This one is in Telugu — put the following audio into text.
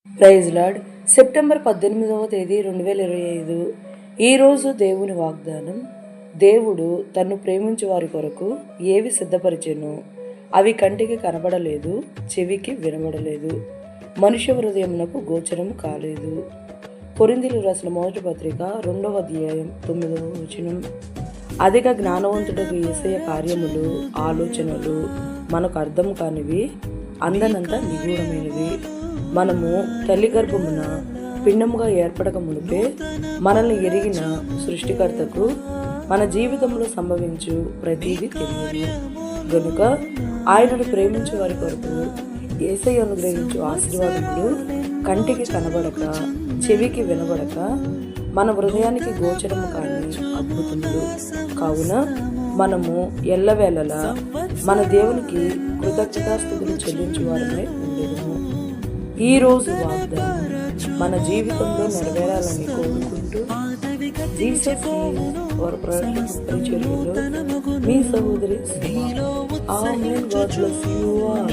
Praise lord. సెప్టెంబర్ 18వ తేదీ 2025. ఈరోజు దేవుని వాగ్దానం. దేవుడు తన్ను ప్రేమించు వారి కొరకు ఏవి సిద్ధపరిచెను, అవి కంటికి కనబడలేదు, చెవికి వినబడలేదు, మనుష్య హృదయమునకు గోచరము కాలేదు. కొరింథీయులకు రాసిన మొదటి పత్రిక 2వ అధ్యాయం 9వ వచనం. అధిక జ్ఞానవంతుడకు యేసయ్య కార్యములు, ఆలోచనలు మనకు అర్థం కానివి, అందనంత నిగూఢమైనవి. మనము తల్లి గర్భమున పిండముగా ఏర్పడక మునిపే మనల్ని ఎరిగిన సృష్టికర్తకు మన జీవితంలో సంభవించు ప్రతిదీ తెలియదు. గనుక ఆయనను ప్రేమించే వారి కొరకు యేసయ్య అనుగ్రహించు ఆశీర్వాదములు కంటికి కనబడక, చెవికి వినబడక, మన హృదయానికి గోచరము కాని అద్భుతములు. కావున మనము ఎల్లవేళలా మన దేవునికి కృతజ్ఞతాస్తుతులు చెల్లించు వారమై ఉండేదము. ఈ రోజు వాగ్దానం మన జీవితంలో నెరవేరాలని కోరుకుంటూ జీసస్ వారి పరిచర్యలో మీ సహోదరి. Amen. God bless you all.